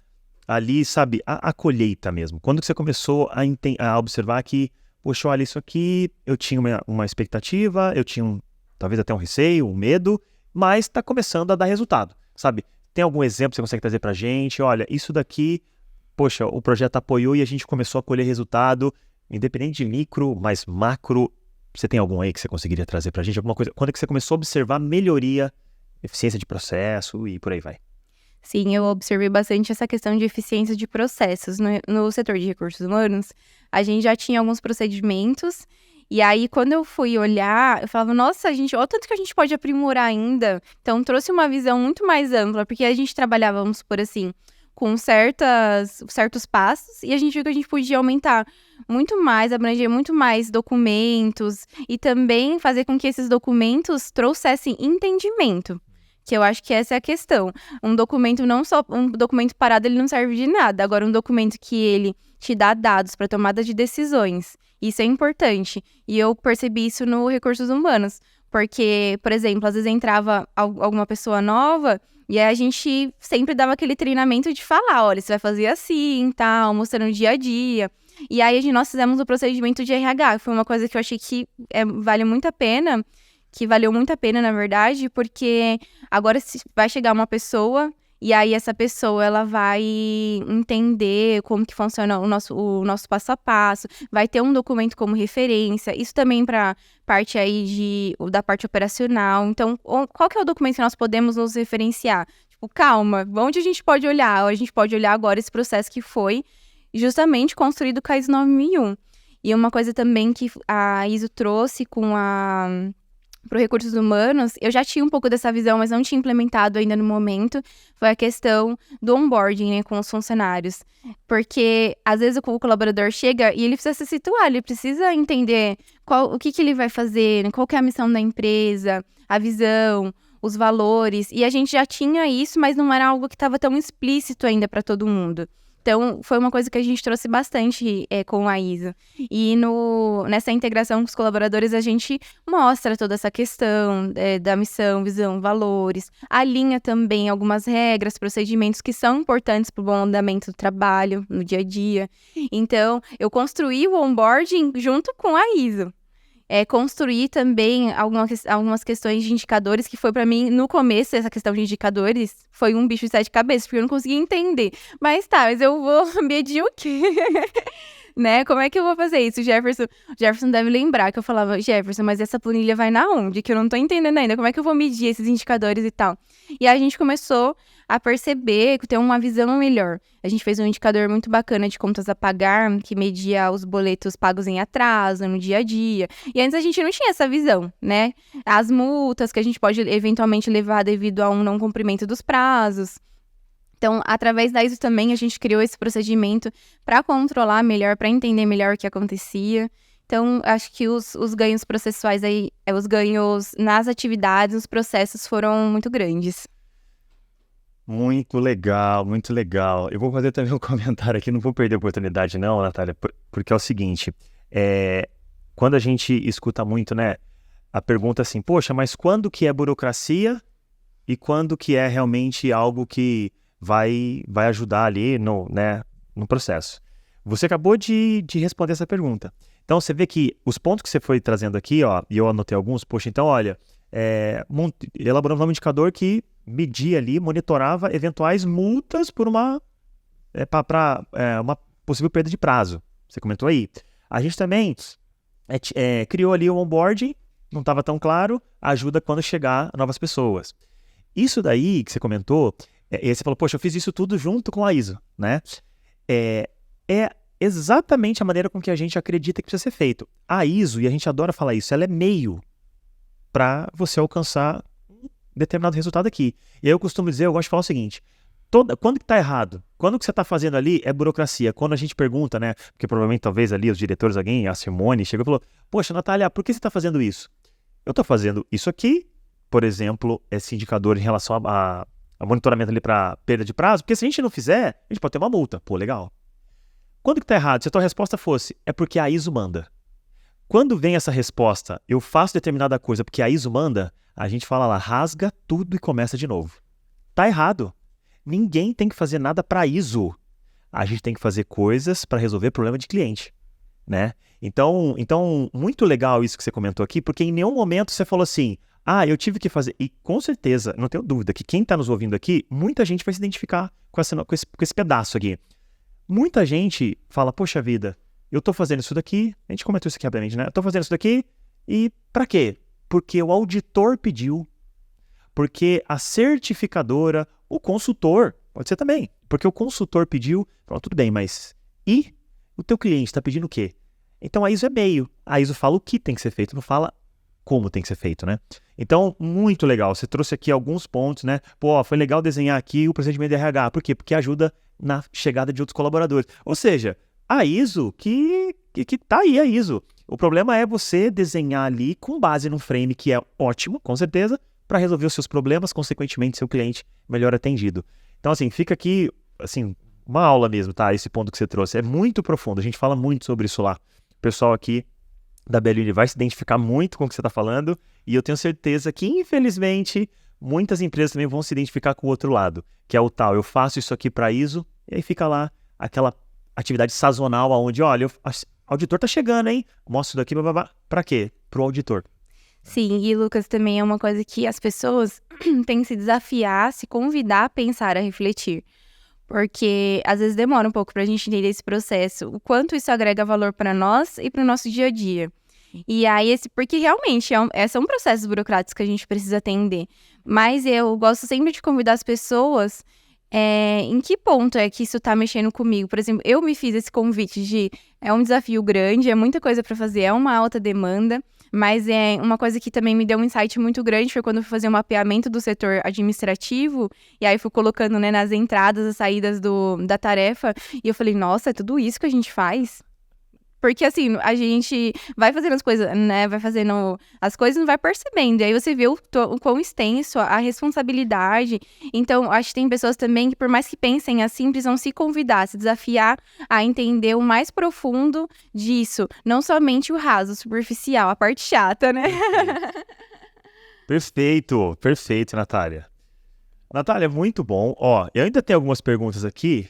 ali, sabe, a colheita mesmo? Quando que você começou a observar que, poxa, olha, isso aqui, eu tinha uma expectativa, eu tinha talvez até um receio, um medo, mas está começando a dar resultado, sabe? Tem algum exemplo que você consegue trazer pra gente? Olha, isso daqui, poxa, o projeto apoiou e a gente começou a colher resultado, independente de micro, mas macro. Você tem algum aí que você conseguiria trazer pra gente? Alguma coisa? Quando é que você começou a observar melhoria, eficiência de processo e por aí vai? Sim, eu observei bastante essa questão de eficiência de processos. No setor de recursos humanos, a gente já tinha alguns procedimentos, e aí quando eu fui olhar, eu falava, nossa, olha o tanto que a gente pode aprimorar ainda. Então, trouxe uma visão muito mais ampla, porque a gente trabalhava, vamos supor assim, com certos passos, e a gente viu que a gente podia aumentar muito mais, abranger muito mais documentos, e também fazer com que esses documentos trouxessem entendimento. Que eu acho que essa é a questão. Um documento um documento parado, ele não serve de nada. Agora, um documento que ele te dá dados para tomada de decisões, isso é importante. E eu percebi isso no Recursos Humanos. Porque, por exemplo, às vezes entrava alguma pessoa nova e aí a gente sempre dava aquele treinamento de falar, olha, você vai fazer assim, tal, mostrando o dia a dia. E aí nós fizemos o procedimento de RH, que foi uma coisa que eu achei que vale muito a pena, que valeu muito a pena, na verdade, porque agora vai chegar uma pessoa e aí essa pessoa, ela vai entender como que funciona o nosso passo a passo, vai ter um documento como referência, isso também para parte aí da parte operacional. Então, qual que é o documento que nós podemos nos referenciar? Tipo, calma, onde a gente pode olhar? A gente pode olhar agora esse processo que foi justamente construído com a ISO 9001. E uma coisa também que a ISO trouxe para os recursos humanos, eu já tinha um pouco dessa visão, mas não tinha implementado ainda no momento, foi a questão do onboarding, né, com os funcionários. Porque, às vezes, o colaborador chega e ele precisa se situar, ele precisa entender o que ele vai fazer, né, qual que é a missão da empresa, a visão, os valores. E a gente já tinha isso, mas não era algo que estava tão explícito ainda para todo mundo. Então, foi uma coisa que a gente trouxe bastante com a ISO. E nessa integração com os colaboradores, a gente mostra toda essa questão da missão, visão, valores, alinha também algumas regras, procedimentos que são importantes para o bom andamento do trabalho, no dia a dia. Então, eu construí o onboarding junto com a ISO. Construir também algumas questões de indicadores, que foi para mim, no começo, essa questão de indicadores, foi um bicho de sete cabeças, porque eu não conseguia entender. Mas eu vou medir o quê? Né? Como é que eu vou fazer isso? Jefferson deve lembrar que eu falava, Jefferson, mas essa planilha vai na onde? Que eu não tô entendendo ainda. Como é que eu vou medir esses indicadores e tal? E aí a gente começou a perceber, ter uma visão melhor. A gente fez um indicador muito bacana de contas a pagar, que media os boletos pagos em atraso, no dia a dia. E antes a gente não tinha essa visão, né? As multas que a gente pode eventualmente levar devido a um não cumprimento dos prazos. Então, através da ISO também, a gente criou esse procedimento para controlar melhor, para entender melhor o que acontecia. Então, acho que os ganhos processuais aí, os ganhos nas atividades, os processos foram muito grandes. Muito legal, muito legal. Eu vou fazer também um comentário aqui, não vou perder a oportunidade não, Natália, porque é o seguinte, quando a gente escuta muito, né, a pergunta assim, poxa, mas quando que é burocracia e quando que é realmente algo que vai ajudar ali no processo? Você acabou de responder essa pergunta. Então, você vê que os pontos que você foi trazendo aqui, ó, e eu anotei alguns, poxa, então, olha, elaboramos um indicador que media ali, monitorava eventuais multas por uma possível perda de prazo. Você comentou aí. A gente também criou ali o onboarding, não estava tão claro, ajuda quando chegar novas pessoas. Isso daí que você comentou, e você falou, poxa, eu fiz isso tudo junto com a ISO, né? É exatamente a maneira com que a gente acredita que precisa ser feito. A ISO, e a gente adora falar isso, ela é meio para você alcançar um determinado resultado aqui. E aí eu costumo dizer, eu gosto de falar o seguinte, quando que está errado? Quando que você está fazendo ali é burocracia. Quando a gente pergunta, né, porque provavelmente talvez ali os diretores, alguém, a Simone, chegou e falou, poxa, Natália, por que você está fazendo isso? Eu estou fazendo isso aqui, por exemplo, esse indicador em relação a monitoramento ali para perda de prazo, porque se a gente não fizer, a gente pode ter uma multa. Pô, legal. Quando que está errado? Se a tua resposta fosse, é porque a ISO manda. Quando vem essa resposta, eu faço determinada coisa porque a ISO manda, a gente fala lá, rasga tudo e começa de novo. Tá errado. Ninguém tem que fazer nada para ISO. A gente tem que fazer coisas para resolver problema de cliente, né? Então, muito legal isso que você comentou aqui, porque em nenhum momento você falou assim, eu tive que fazer. E com certeza, não tenho dúvida que quem está nos ouvindo aqui, muita gente vai se identificar com esse pedaço aqui. Muita gente fala, poxa vida, eu tô fazendo isso daqui, a gente comentou isso aqui rapidamente, né? Eu tô fazendo isso daqui e pra quê? Porque o auditor pediu, porque a certificadora, o consultor, pode ser também, porque o consultor pediu, pronto, tudo bem, mas e o teu cliente está pedindo o quê? Então a ISO é meio, a ISO fala o que tem que ser feito, não fala como tem que ser feito, né? Então, muito legal, você trouxe aqui alguns pontos, né? Pô, foi legal desenhar aqui o procedimento de RH, por quê? Porque ajuda na chegada de outros colaboradores. Ou seja, a ISO, que tá aí a ISO. O problema é você desenhar ali com base num frame que é ótimo, com certeza, para resolver os seus problemas, consequentemente, seu cliente melhor atendido. Então, assim, fica aqui, assim, uma aula mesmo, tá? Esse ponto que você trouxe. É muito profundo, a gente fala muito sobre isso lá. O pessoal aqui da BL vai se identificar muito com o que você está falando, e eu tenho certeza que, infelizmente, muitas empresas também vão se identificar com o outro lado, que é o tal, eu faço isso aqui para ISO, e aí fica lá aquela atividade sazonal onde, olha, o auditor tá chegando, hein? Mostra isso daqui, para quê? Pro auditor. Sim, e Lucas, também é uma coisa que as pessoas têm que se desafiar, se convidar a pensar, a refletir. Porque às vezes demora um pouco pra gente entender esse processo, o quanto isso agrega valor para nós e para o nosso dia a dia. E aí, porque realmente são processos burocráticos que a gente precisa atender. Mas eu gosto sempre de convidar as pessoas em que ponto é que isso tá mexendo comigo. Por exemplo, eu me fiz esse convite é um desafio grande, é muita coisa para fazer, é uma alta demanda. Mas é uma coisa que também me deu um insight muito grande, foi quando eu fui fazer um mapeamento do setor administrativo, e aí fui colocando, né, nas entradas, as saídas da tarefa, e eu falei, nossa, é tudo isso que a gente faz? Porque, assim, a gente vai fazendo as coisas, né, vai fazendo as coisas e não vai percebendo, e aí você vê o quão extenso a responsabilidade. Então, acho que tem pessoas também que, por mais que pensem assim, precisam se convidar, se desafiar a entender o mais profundo disso, não somente o raso, o superficial, a parte chata, né? Perfeito, perfeito, Natália. Natália, muito bom. Ó, eu ainda tenho algumas perguntas aqui,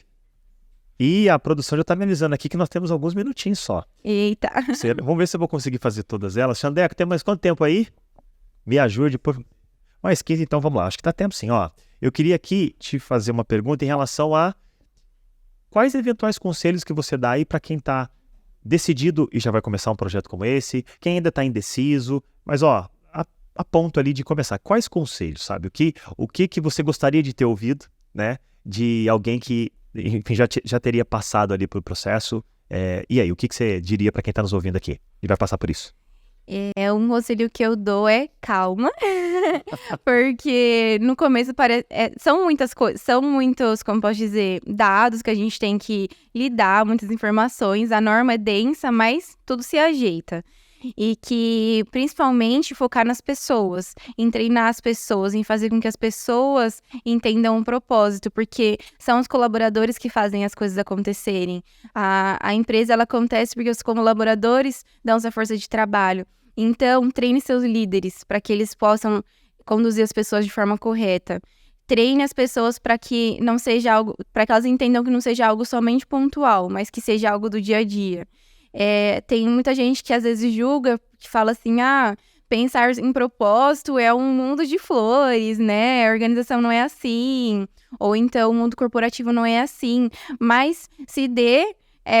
e a produção já está me avisando aqui que nós temos alguns minutinhos só. Eita. Vamos ver se eu vou conseguir fazer todas elas. Xandeco, tem mais quanto tempo aí? Me ajude. Mais 15, então vamos lá. Acho que dá tempo sim. Ó, eu queria aqui te fazer uma pergunta em relação a quais eventuais conselhos que você dá aí para quem está decidido e já vai começar um projeto como esse, quem ainda está indeciso, mas ó, a ponto ali de começar. Quais conselhos, sabe? O que você gostaria de ter ouvido, né? De alguém que, enfim, já teria passado ali pelo processo. E aí, o que você diria para quem está nos ouvindo aqui e vai passar por isso? Um conselho que eu dou é calma, porque no começo são muitas coisas, são muitos, como posso dizer, dados que a gente tem que lidar, muitas informações, a norma é densa, mas tudo se ajeita. E que, principalmente, focar nas pessoas, em treinar as pessoas, em fazer com que as pessoas entendam o propósito, porque são os colaboradores que fazem as coisas acontecerem. A empresa, ela acontece porque os colaboradores dão essa força de trabalho. Então, treine seus líderes para que eles possam conduzir as pessoas de forma correta. Treine as pessoas para que não seja algo, para que elas entendam que não seja algo somente pontual, mas que seja algo do dia a dia. Tem muita gente que às vezes julga, que fala assim, pensar em propósito é um mundo de flores, né? A organização não é assim, ou então o mundo corporativo não é assim, mas se dê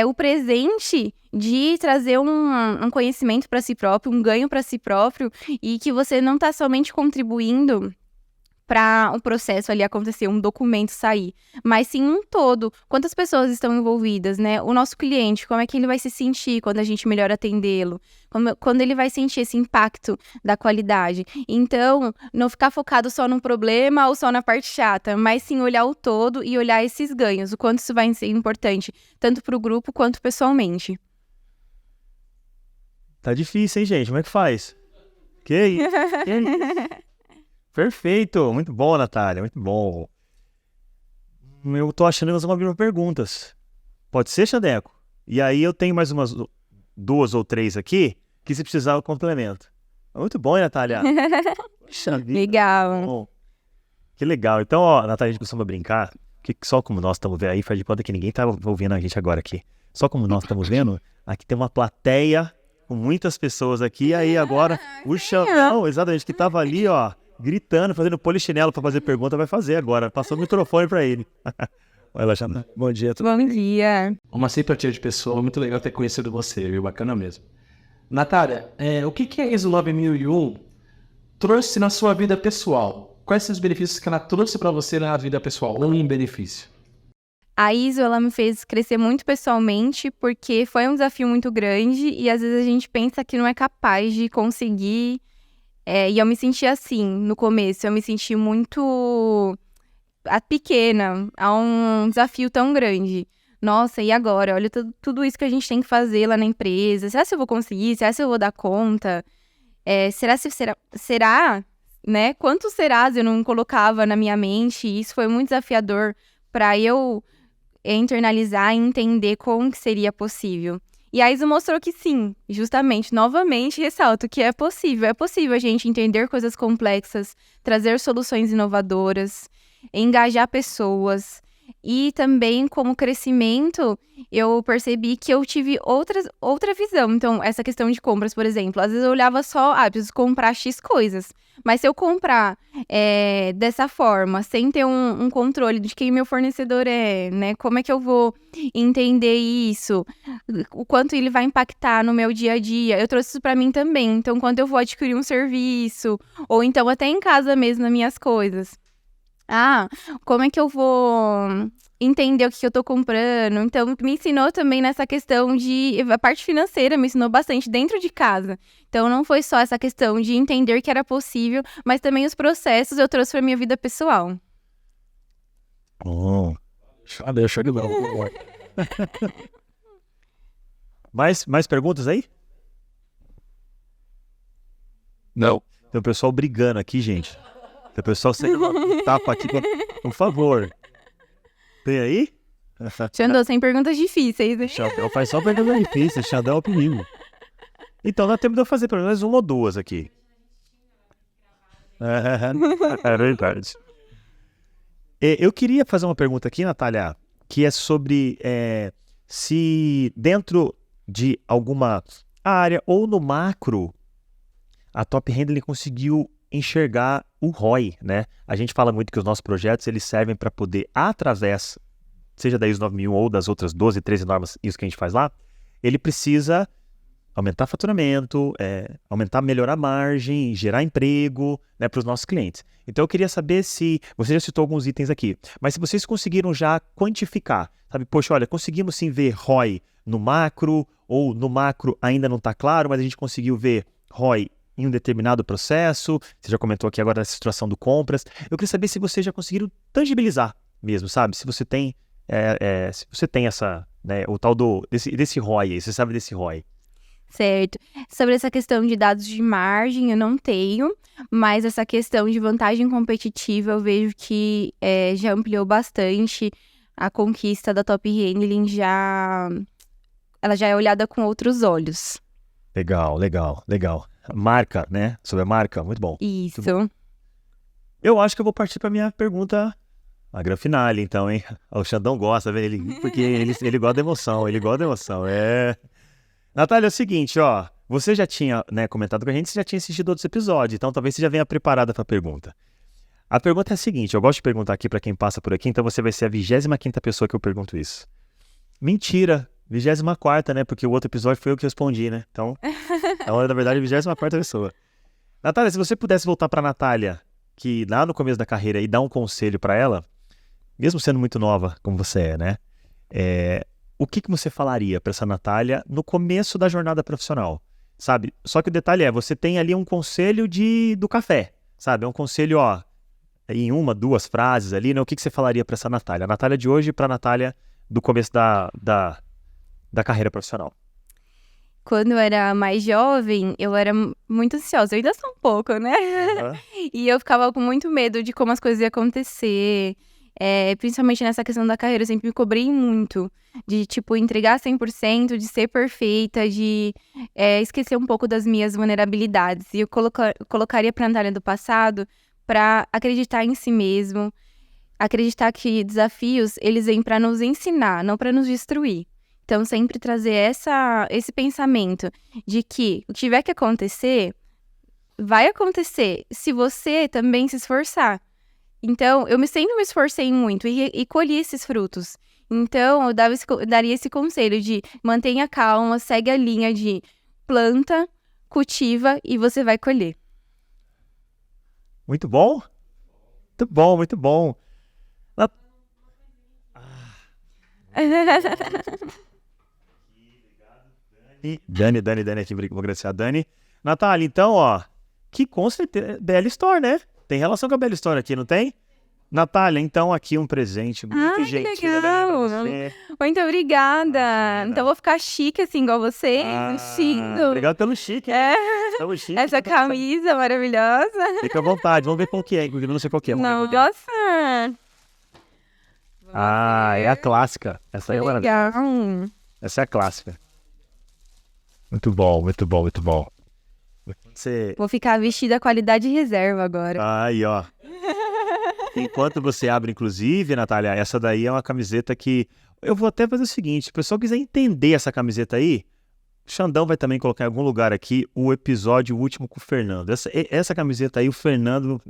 o presente de trazer um conhecimento para si próprio, um ganho para si próprio, e que você não está somente contribuindo para um processo ali acontecer, um documento sair, mas sim um todo. Quantas pessoas estão envolvidas, né? O nosso cliente, como é que ele vai se sentir quando a gente melhor atendê-lo? Quando ele vai sentir esse impacto da qualidade. Então, não ficar focado só num problema ou só na parte chata, mas sim olhar o todo e olhar esses ganhos, o quanto isso vai ser importante, tanto para o grupo quanto pessoalmente. Tá difícil, hein, gente? Como é que faz? Que isso? Perfeito, muito bom, Natália, muito bom. Eu tô achando que nós vamos abrir perguntas. Pode ser, Xandeco? E aí eu tenho mais umas 2 ou 3 aqui, que se precisar eu complemento. Muito bom, hein, Natália? Puxa vida. Legal. Bom. Que legal. Então, ó, Natália, a gente costuma brincar, que só como nós estamos vendo aí, faz de conta que ninguém tá ouvindo a gente agora aqui. Só como nós estamos vendo, aqui tem uma plateia com muitas pessoas aqui, e aí agora o Xandão, exatamente, que tava ali, ó, gritando, fazendo polichinelo para fazer pergunta, vai fazer agora. Passou o microfone para ele. Olha, Xandão. Bom dia. Bom dia. Uma simpatia de pessoa, muito legal ter conhecido você, viu? Bacana mesmo. Natália, o que a ISO 9001 trouxe na sua vida pessoal? Quais são os benefícios que ela trouxe para você na vida pessoal? Um benefício. A ISO, ela me fez crescer muito pessoalmente, porque foi um desafio muito grande e às vezes a gente pensa que não é capaz de conseguir. E eu me senti assim no começo, eu me senti muito pequena a um desafio tão grande. Nossa, e agora? Olha tudo isso que a gente tem que fazer lá na empresa. Será que eu vou conseguir? Será que eu vou dar conta? Será, né? Quantos serás eu não colocava na minha mente? E isso foi muito desafiador para eu internalizar e entender como que seria possível. E a ISO mostrou que sim, justamente, novamente, ressalto que é possível a gente entender coisas complexas, trazer soluções inovadoras, engajar pessoas. E também, como crescimento, eu percebi que eu tive outra visão. Então, essa questão de compras, por exemplo, às vezes eu olhava só, preciso comprar X coisas. Mas se eu comprar dessa forma, sem ter um controle de quem meu fornecedor é, né? Como é que eu vou entender isso? O quanto ele vai impactar no meu dia a dia? Eu trouxe isso pra mim também. Então, quando eu vou adquirir um serviço, ou então até em casa mesmo, nas minhas coisas. Como é que eu vou entender o que eu tô comprando? Então, me ensinou também nessa questão a parte financeira me ensinou bastante dentro de casa. Então, não foi só essa questão de entender que era possível, mas também os processos eu trouxe pra minha vida pessoal. Show de bola. Mais perguntas aí? Não. Tem o pessoal brigando aqui, gente. Tem o pessoal saindo um tapa aqui, por favor. Tem aí? Xandão, sem perguntas difíceis, hein? Xandão faz só pergunta difícil, Xandão é o perigo. Então, nós temos de fazer pelo menos uma ou duas aqui. É verdade. Eu queria fazer uma pergunta aqui, Natália, que é sobre se dentro de alguma área ou no macro, a Top Handling conseguiu enxergar o ROI, né? A gente fala muito que os nossos projetos, eles servem para poder, através, seja da ISO 9001 ou das outras 12, 13 normas, isso que a gente faz lá, ele precisa aumentar faturamento, melhorar a margem, gerar emprego, né, para os nossos clientes. Então eu queria saber se, você já citou alguns itens aqui, mas se vocês conseguiram já quantificar, sabe? Poxa, olha, conseguimos sim ver ROI no macro, ou no macro ainda não está claro, mas a gente conseguiu ver ROI em um determinado processo. Você já comentou aqui agora dessa situação do compras. Eu queria saber se vocês já conseguiram tangibilizar mesmo, sabe? Se você tem, se você tem essa, né, o tal desse ROI aí, você sabe desse ROI. Certo. Sobre essa questão de dados de margem, eu não tenho, mas essa questão de vantagem competitiva, eu vejo que já ampliou bastante a conquista da Top Handling, ela já é olhada com outros olhos. Legal. Marca, né? Sobre a marca, muito bom. Isso. Muito bom. Eu acho que eu vou partir para minha pergunta, a grande finale, então, hein? O Xandão gosta, porque ele gosta da emoção, Natália, é o seguinte, ó, você já tinha, né, comentado com a gente, você já tinha assistido outros episódios, então talvez você já venha preparada para a pergunta. A pergunta é a seguinte, eu gosto de perguntar aqui para quem passa por aqui, então você vai ser a 25ª pessoa que eu pergunto isso. Mentira, 24ª, né, porque o outro episódio foi eu que respondi, né, então, na verdade, a 24ª pessoa. Natália, se você pudesse voltar para a Natália, que lá no começo da carreira, e dar um conselho para ela, mesmo sendo muito nova, como você é, né, o que você falaria para essa Natália no começo da jornada profissional, sabe? Só que o detalhe você tem ali um conselho do café, sabe? É um conselho, em 1, 2 frases ali, né? O que você falaria para essa Natália? A Natália de hoje para a Natália do começo da carreira profissional. Quando eu era mais jovem, eu era muito ansiosa. Eu ainda sou um pouco, né? E eu ficava com muito medo de como as coisas iam acontecer. Principalmente nessa questão da carreira, eu sempre me cobrei muito. De, entregar 100%, de ser perfeita, de esquecer um pouco das minhas vulnerabilidades. E eu colocaria pra Natália do passado pra acreditar em si mesmo. Acreditar que desafios, eles vêm pra nos ensinar, não pra nos destruir. Então, sempre trazer esse pensamento de que o que tiver que acontecer, vai acontecer se você também se esforçar. Então, eu sempre me esforcei muito e colhi esses frutos. Então, eu daria esse conselho de mantenha calma, segue a linha de planta, cultiva e você vai colher. Muito bom. Muito bom. Dani aqui, vou agradecer a Dani. Natália, então, que com certeza, Bela Store, né? Tem relação com a Bela Store aqui, não tem? Natália, então aqui um presente muito gentil. Que legal. Muito obrigada. Então eu vou ficar chique assim, igual você. Obrigado pelo chique. Chique. Essa camisa maravilhosa. Fica à vontade, vamos ver qual que é, inclusive eu não sei qual que é. Nossa. É a clássica. Essa aí é legal. Essa é a clássica. Muito bom, muito bom, muito bom. Você... Vou ficar vestida qualidade reserva agora. Aí, ó. Enquanto você abre, inclusive, Natália, essa daí é uma camiseta que... Eu vou até fazer o seguinte, se o pessoal quiser entender essa camiseta aí, o Xandão vai também colocar em algum lugar aqui o episódio último com o Fernando. Essa camiseta aí, o Fernando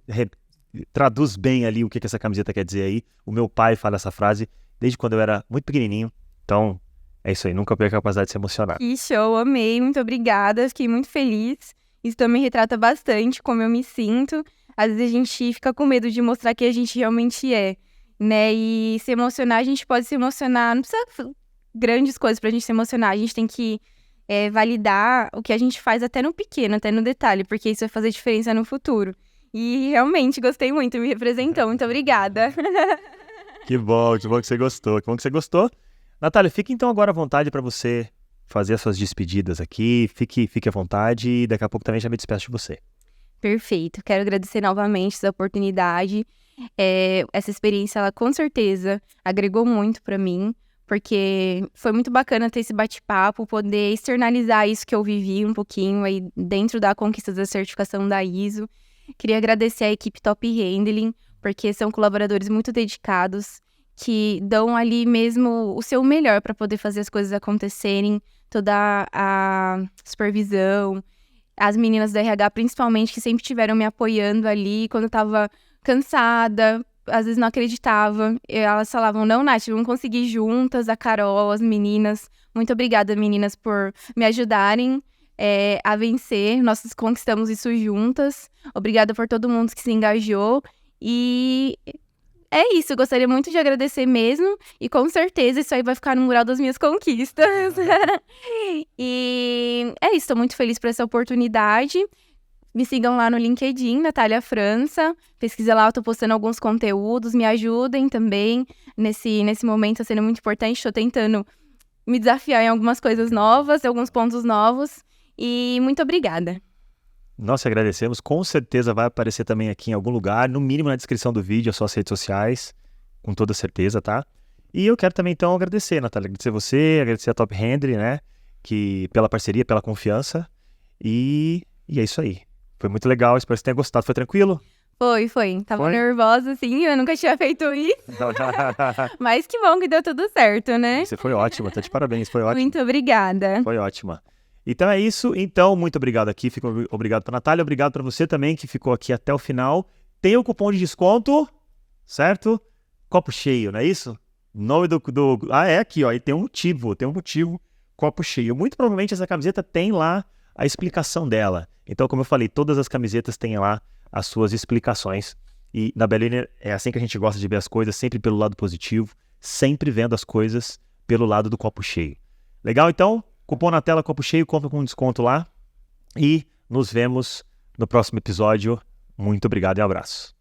traduz bem ali o que essa camiseta quer dizer aí. O meu pai fala essa frase desde quando eu era muito pequenininho. Então, é isso aí, nunca perca a capacidade de se emocionar. Que show, amei, muito obrigada, fiquei muito feliz. Isso também retrata bastante como eu me sinto. Às vezes a gente fica com medo de mostrar quem a gente realmente é, né? E se emocionar, a gente pode se emocionar, não precisa grandes coisas pra gente se emocionar, a gente tem que validar o que a gente faz até no pequeno, até no detalhe, porque isso vai fazer diferença no futuro. E realmente gostei muito, me representou, muito obrigada. Que bom que você gostou, que bom que você gostou. Natália, fique então agora à vontade para você fazer as suas despedidas aqui, fique à vontade e daqui a pouco também já me despeço de você. Perfeito, quero agradecer novamente essa oportunidade. Essa experiência, ela com certeza agregou muito para mim, porque foi muito bacana ter esse bate-papo, poder externalizar isso que eu vivi um pouquinho aí dentro da conquista da certificação da ISO. Queria agradecer a equipe Top Handling, porque são colaboradores muito dedicados, que dão ali mesmo o seu melhor para poder fazer as coisas acontecerem, toda a supervisão, as meninas do RH principalmente, que sempre estiveram me apoiando ali quando eu tava cansada, às vezes não acreditava. Elas falavam, não, Nath, vamos conseguir juntas, a Carol, as meninas. Muito obrigada, meninas, por me ajudarem a vencer. Nós conquistamos isso juntas. Obrigada por todo mundo que se engajou. E é isso, eu gostaria muito de agradecer mesmo. E com certeza isso aí vai ficar no mural das minhas conquistas. E é isso, estou muito feliz por essa oportunidade. Me sigam lá no LinkedIn, Natália França. Pesquisa lá, eu tô postando alguns conteúdos. Me ajudem também nesse momento, tá sendo muito importante. Estou tentando me desafiar em algumas coisas novas, alguns pontos novos. E muito obrigada. Nós te agradecemos. Com certeza vai aparecer também aqui em algum lugar, no mínimo na descrição do vídeo, as suas redes sociais. Com toda certeza, tá? E eu quero também, então, agradecer, Natália. Agradecer você, agradecer a Top Handling, né? Pela parceria, pela confiança. E é isso aí. Foi muito legal, espero que você tenha gostado. Foi tranquilo? Foi. Tava nervosa, assim, eu nunca tinha feito isso. Mas que bom que deu tudo certo, né? Você foi ótima, tá de parabéns, foi ótimo. Muito obrigada. Foi ótima. Então é isso, então muito obrigado aqui, obrigado pra Natália, obrigado pra você também que ficou aqui até o final. Tem o cupom de desconto, certo? Copo cheio, não é isso? Nome é aqui, ó, e tem um motivo, copo cheio. Muito provavelmente essa camiseta tem lá a explicação dela. Então, como eu falei, todas as camisetas têm lá as suas explicações. E na Berliner é assim que a gente gosta de ver as coisas, sempre pelo lado positivo, sempre vendo as coisas pelo lado do copo cheio. Legal, então? Cupom na tela, copo cheio, compra com desconto lá. E nos vemos no próximo episódio. Muito obrigado e um abraço.